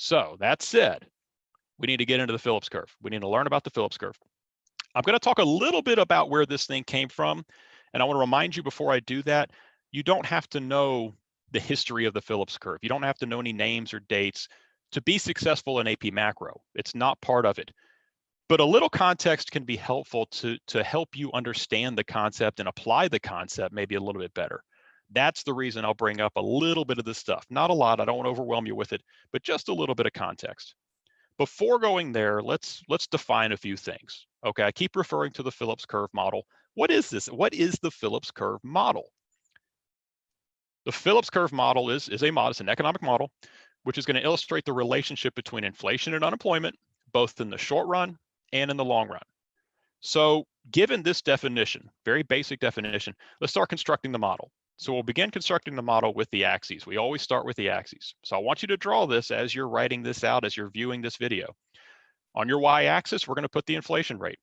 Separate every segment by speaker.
Speaker 1: So that said, we need to get into the Phillips curve. We need to learn about the Phillips curve. I'm going to talk a little bit about where this thing came from. And I want to remind you before I do that, you don't have to know the history of the Phillips curve. You don't have to know any names or dates to be successful in AP Macro. It's not part of it. But a little context can be helpful to help you understand the concept and apply the concept maybe a little bit better. That's the reason I'll bring up a little bit of this stuff. Not a lot, I don't want to overwhelm you with it, but just a little bit of context. Before going there, let's define a few things. Okay, I keep referring to the Phillips curve model. What is this? What is the Phillips curve model? The Phillips curve model is a model, it's an economic model, which is going to illustrate the relationship between inflation and unemployment, both in the short run and in the long run. So given this definition, very basic definition, let's start constructing the model. So we'll begin constructing the model with the axes. We always start with the axes. So I want you to draw this as you're writing this out, as you're viewing this video. On your y-axis, we're going to put the inflation rate.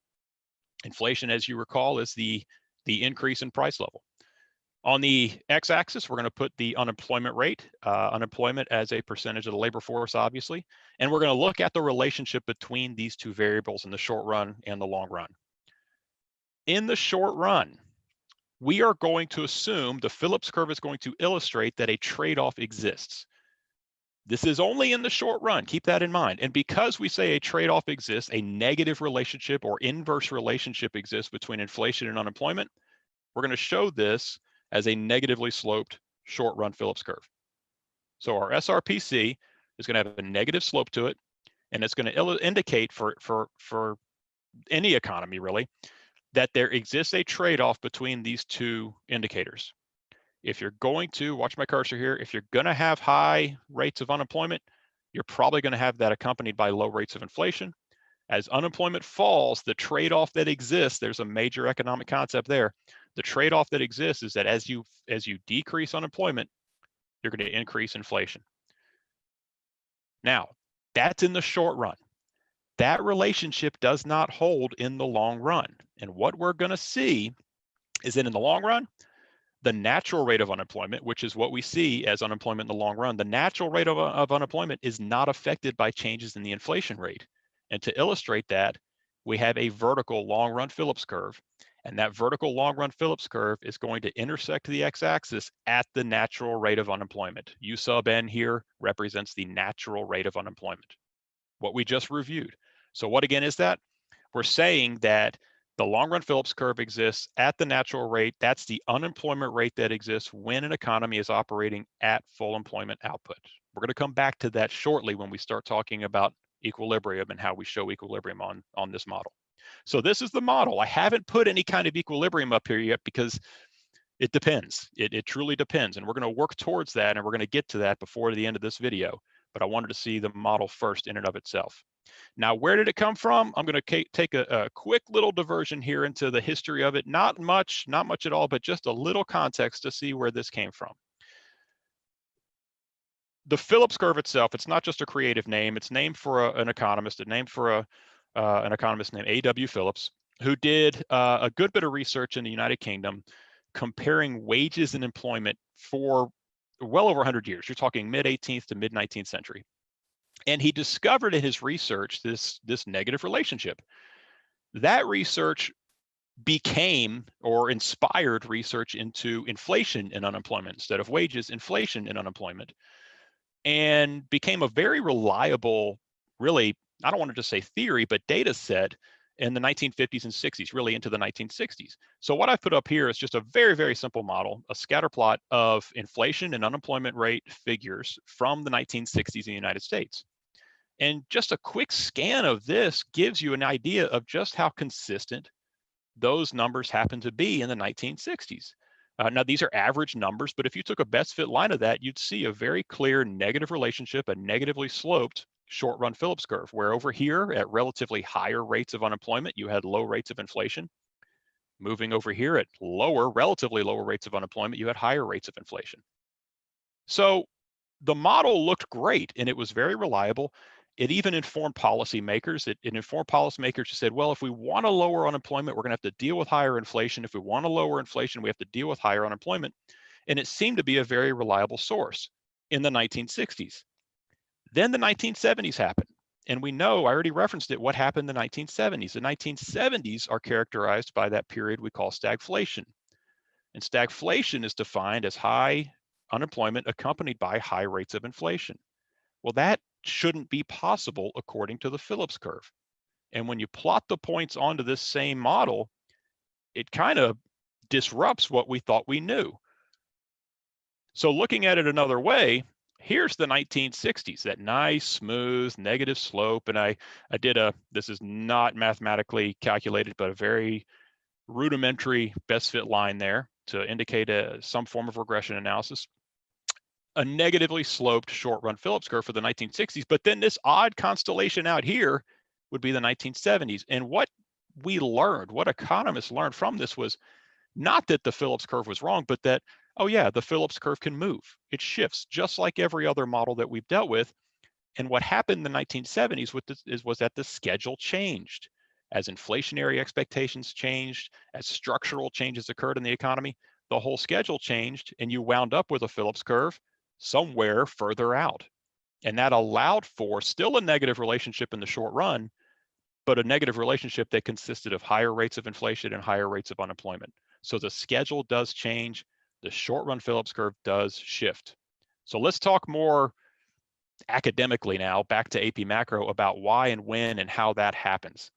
Speaker 1: Inflation, as you recall, is the increase in price level. On the x-axis, we're going to put the unemployment rate, unemployment as a percentage of the labor force, obviously. And we're going to look at the relationship between these two variables in the short run and the long run. In the short run, we are going to assume the Phillips curve is going to illustrate that a trade-off exists. This is only in the short run, keep that in mind. And because we say a trade-off exists, a negative relationship or inverse relationship exists between inflation and unemployment, we're going to show this as a negatively sloped short run Phillips curve. So our SRPC is going to have a negative slope to it, and it's going to indicate for any economy really, that there exists a trade-off between these two indicators. If you're going to, watch my cursor here, if you're going to have high rates of unemployment, you're probably going to have that accompanied by low rates of inflation. As unemployment falls, the trade-off that exists, there's a major economic concept there. The trade-off that exists is that as you decrease unemployment, you're going to increase inflation. Now, that's in the short run. That relationship does not hold in the long run. And what we're going to see is that in the long run, the natural rate of unemployment, which is what we see as unemployment in the long run, the natural rate of unemployment is not affected by changes in the inflation rate. And to illustrate that, we have a vertical long run Phillips curve. And that vertical long run Phillips curve is going to intersect the x-axis at the natural rate of unemployment. U sub n here represents the natural rate of unemployment, what we just reviewed. So what again is that? We're saying that the long run Phillips curve exists at the natural rate. That's the unemployment rate that exists when an economy is operating at full employment output. We're going to come back to that shortly when we start talking about equilibrium and how we show equilibrium on this model. So this is the model. I haven't put any kind of equilibrium up here yet because it depends. It truly depends. And we're going to work towards that, and we're going to get to that before the end of this video. But I wanted to see the model first in and of itself. Now, where did it come from? I'm going to take a quick little diversion here into the history of it. Not much at all, but just a little context to see where this came from. The Phillips curve itself, it's not just a creative name. It's named for an economist, named for an economist named A.W. Phillips, who did a good bit of research in the United Kingdom comparing wages and employment for well over 100 years. You're talking mid-18th to mid-19th century. And he discovered in his research this negative relationship. That research became or inspired research into inflation and unemployment instead of wages, inflation and unemployment, and became a very reliable, really, I don't want to just say theory, but data set in the 1950s and 60s, really into the 1960s. So what I've put up here is just a very, very simple model, a scatter plot of inflation and unemployment rate figures from the 1960s in the United States. And just a quick scan of this gives you an idea of just how consistent those numbers happen to be in the 1960s. Now, these are average numbers, but if you took a best fit line of that, you'd see a very clear negative relationship, a negatively sloped short run Phillips curve, where over here at relatively higher rates of unemployment, you had low rates of inflation. Moving over here at relatively lower rates of unemployment, you had higher rates of inflation. So the model looked great and it was very reliable. It even informed policymakers. It informed policymakers who said, well, if we want to lower unemployment, we're going to have to deal with higher inflation. If we want to lower inflation, we have to deal with higher unemployment. And it seemed to be a very reliable source in the 1960s. Then the 1970s happened. And we know, I already referenced it, what happened in the 1970s. The 1970s are characterized by that period we call stagflation. And stagflation is defined as high unemployment accompanied by high rates of inflation. Well, that shouldn't be possible according to the Phillips curve. And when you plot the points onto this same model, it kind of disrupts what we thought we knew. So looking at it another way, here's the 1960s, that nice, smooth, negative slope. And I did this is not mathematically calculated, but a very rudimentary best fit line there to indicate some form of regression analysis. A negatively sloped short run Phillips curve for the 1960s. But then this odd constellation out here would be the 1970s. And what we learned, what economists learned from this was not that the Phillips curve was wrong, but that, oh yeah, the Phillips curve can move. It shifts just like every other model that we've dealt with. And what happened in the 1970s was that the schedule changed. As inflationary expectations changed, as structural changes occurred in the economy, the whole schedule changed and you wound up with a Phillips curve somewhere further out. And that allowed for still a negative relationship in the short run, but a negative relationship that consisted of higher rates of inflation and higher rates of unemployment. So the schedule does change. The short run Phillips curve does shift. So let's talk more academically now, back to AP Macro, about why and when and how that happens.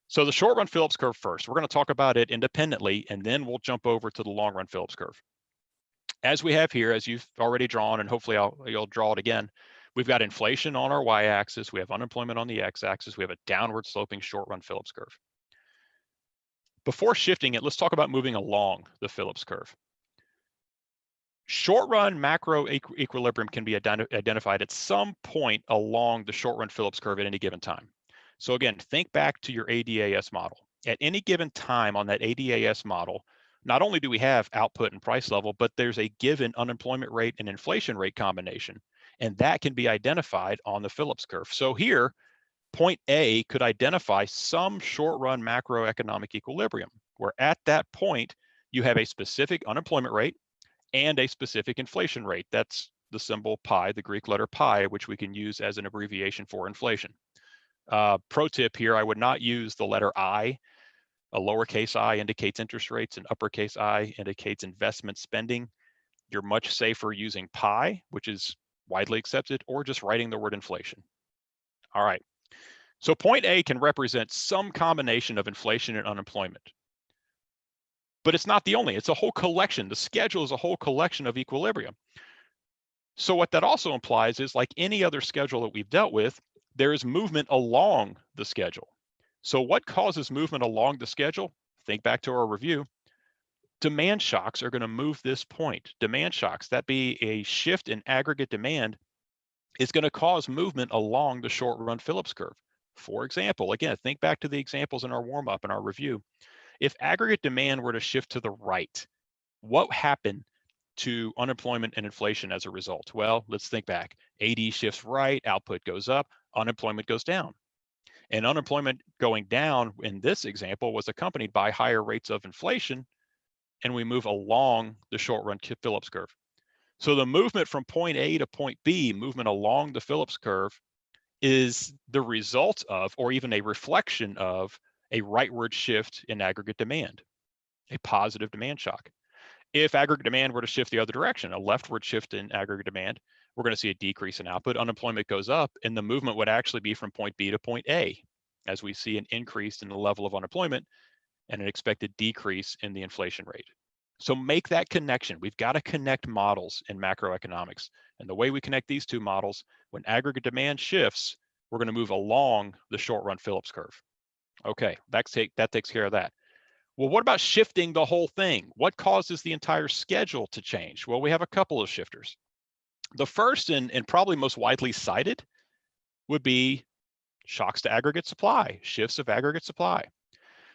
Speaker 1: So the short run Phillips curve first. We're going to talk about it independently, and then we'll jump over to the long run Phillips curve. As we have here, as you've already drawn, and hopefully you'll draw it again, we've got inflation on our y-axis, we have unemployment on the x-axis, we have a downward sloping short run Phillips curve. Before shifting it, let's talk about moving along the Phillips curve. Short run macro equilibrium can be identified at some point along the short run Phillips curve at any given time. So again, think back to your ADAS model. At any given time on that ADAS model, not only do we have output and price level, but there's a given unemployment rate and inflation rate combination, and that can be identified on the Phillips curve. So here, point A could identify some short run macroeconomic equilibrium, where at that point, you have a specific unemployment rate and a specific inflation rate. That's the symbol pi, the Greek letter pi, which we can use as an abbreviation for inflation. Pro tip here, I would not use the letter I. A lowercase I indicates interest rates and uppercase I indicates investment spending. You're much safer using pi, which is widely accepted, or just writing the word inflation. All right. So point A can represent some combination of inflation and unemployment. But it's not the only, it's a whole collection. The schedule is a whole collection of equilibrium. So what that also implies is, like any other schedule that we've dealt with, there is movement along the schedule. So what causes movement along the schedule? Think back to our review. Demand shocks are going to move this point. Demand shocks, that be a shift in aggregate demand, is going to cause movement along the short run Phillips curve. For example, again, think back to the examples in our warm up and our review. If aggregate demand were to shift to the right, what happened to unemployment and inflation as a result? Well, let's think back. AD shifts right, output goes up, unemployment goes down. And unemployment going down in this example was accompanied by higher rates of inflation, and we move along the short run Phillips curve. So the movement from point A to point B, movement along the Phillips curve, is the result of, or even a reflection of, a rightward shift in aggregate demand, a positive demand shock. If aggregate demand were to shift the other direction, a leftward shift in aggregate demand, we're going to see a decrease in output. Unemployment goes up, and the movement would actually be from point B to point A, as we see an increase in the level of unemployment and an expected decrease in the inflation rate. So make that connection. We've got to connect models in macroeconomics. And the way we connect these two models, when aggregate demand shifts, we're going to move along the short run Phillips curve. Okay, that takes care of that. Well, what about shifting the whole thing? What causes the entire schedule to change? Well, we have a couple of shifters. The first and probably most widely cited would be shocks to aggregate supply, shifts of aggregate supply.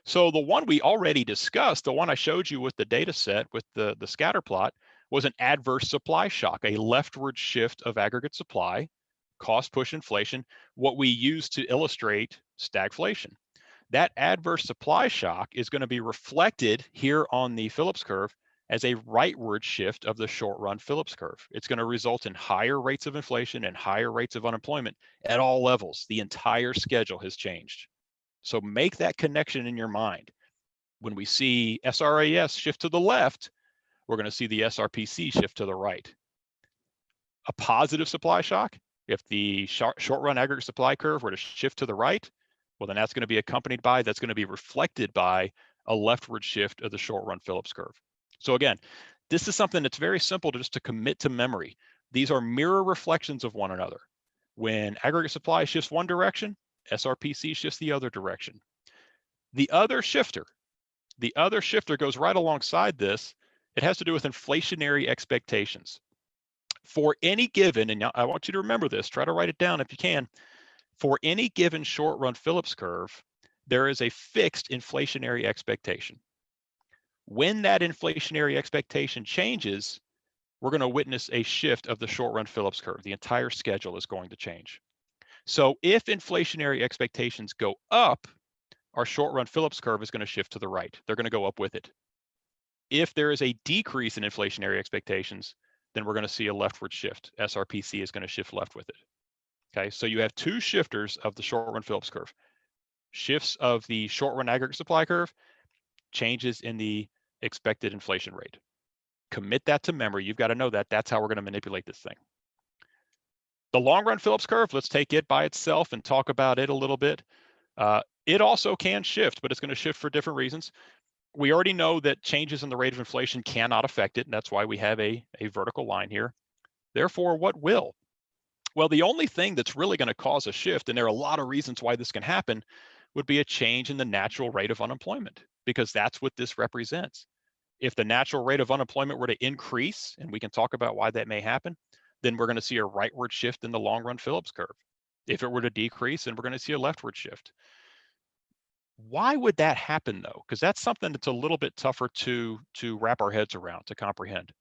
Speaker 1: So the one we already discussed, the one I showed you with the data set with the scatter plot, was an adverse supply shock, a leftward shift of aggregate supply, cost push inflation, what we use to illustrate stagflation. That adverse supply shock is going to be reflected here on the Phillips curve as a rightward shift of the short-run Phillips curve. It's going to result in higher rates of inflation and higher rates of unemployment at all levels. The entire schedule has changed. So make that connection in your mind. When we see SRAS shift to the left, we're going to see the SRPC shift to the right. A positive supply shock, if the short-run aggregate supply curve were to shift to the right, well, then that's going to be accompanied by, that's going to be reflected by a leftward shift of the short-run Phillips curve. So again, this is something that's very simple to commit to memory. These are mirror reflections of one another. When aggregate supply shifts one direction, SRPC shifts the other direction. The other shifter goes right alongside this. It has to do with inflationary expectations. For any given, and I want you to remember this, try to write it down if you can. For any given short-run Phillips curve, there is a fixed inflationary expectation. When that inflationary expectation changes, we're going to witness a shift of the short-run Phillips curve. The entire schedule is going to change. So if inflationary expectations go up, our short-run Phillips curve is going to shift to the right. They're going to go up with it. If there is a decrease in inflationary expectations, then we're going to see a leftward shift. SRPC is going to shift left with it. Okay, so you have two shifters of the short-run Phillips curve. Shifts of the short-run aggregate supply curve, changes in the expected inflation rate. Commit that to memory. You've got to know that. That's how we're going to manipulate this thing. The long-run Phillips curve, let's take it by itself and talk about it a little bit. It also can shift, but it's going to shift for different reasons. We already know that changes in the rate of inflation cannot affect it, and that's why we have a vertical line here. Therefore, what will? Well, the only thing that's really going to cause a shift, and there are a lot of reasons why this can happen, would be a change in the natural rate of unemployment, because that's what this represents. If the natural rate of unemployment were to increase, and we can talk about why that may happen, then we're going to see a rightward shift in the long-run Phillips curve. If it were to decrease, then we're going to see a leftward shift. Why would that happen, though? Because that's something that's a little bit tougher to wrap our heads around, to comprehend.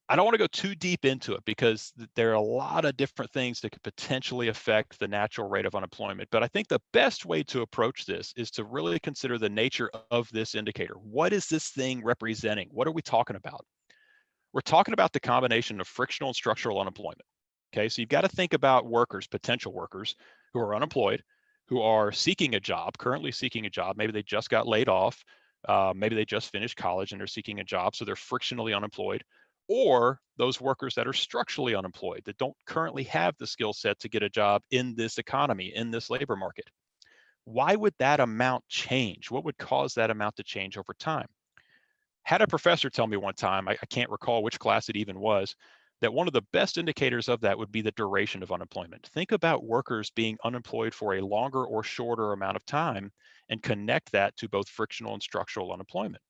Speaker 1: I don't want to go too deep into it because there are a lot of different things that could potentially affect the natural rate of unemployment. But I think the best way to approach this is to really consider the nature of this indicator. What is this thing representing? What are we talking about? We're talking about the combination of frictional and structural unemployment. Okay, so you've got to think about workers, potential workers who are unemployed, who are seeking a job, currently seeking a job. Maybe they just got laid off. Maybe they just finished college and they're seeking a job, so they're frictionally unemployed. Or those workers that are structurally unemployed, that don't currently have the skill set to get a job in this economy, in this labor market. Why would that amount change? What would cause that amount to change over time? Had a professor tell me one time, I can't recall which class it even was, that one of the best indicators of that would be the duration of unemployment. Think about workers being unemployed for a longer or shorter amount of time and connect that to both frictional and structural unemployment.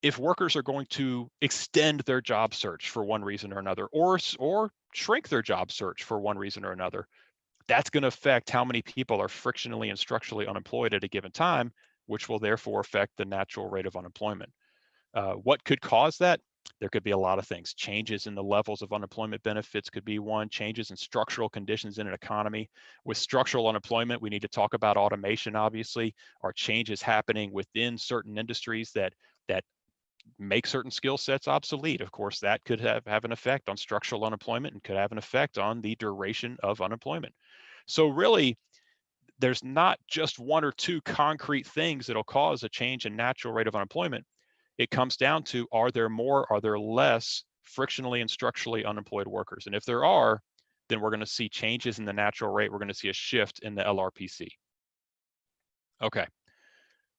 Speaker 1: If workers are going to extend their job search for one reason or another, or shrink their job search for one reason or another, that's going to affect how many people are frictionally and structurally unemployed at a given time, which will therefore affect the natural rate of unemployment. What could cause that? There could be a lot of things. Changes in the levels of unemployment benefits could be one. Changes in structural conditions in an economy. With structural unemployment, we need to talk about automation, obviously. Are changes happening within certain industries that make certain skill sets obsolete? Of course, that could have an effect on structural unemployment and could have an effect on the duration of unemployment. So really, there's not just one or two concrete things that'll cause a change in natural rate of unemployment. It comes down to, are there more, are there less frictionally and structurally unemployed workers? And if there are, then we're going to see changes in the natural rate. We're going to see a shift in the LRPC. Okay,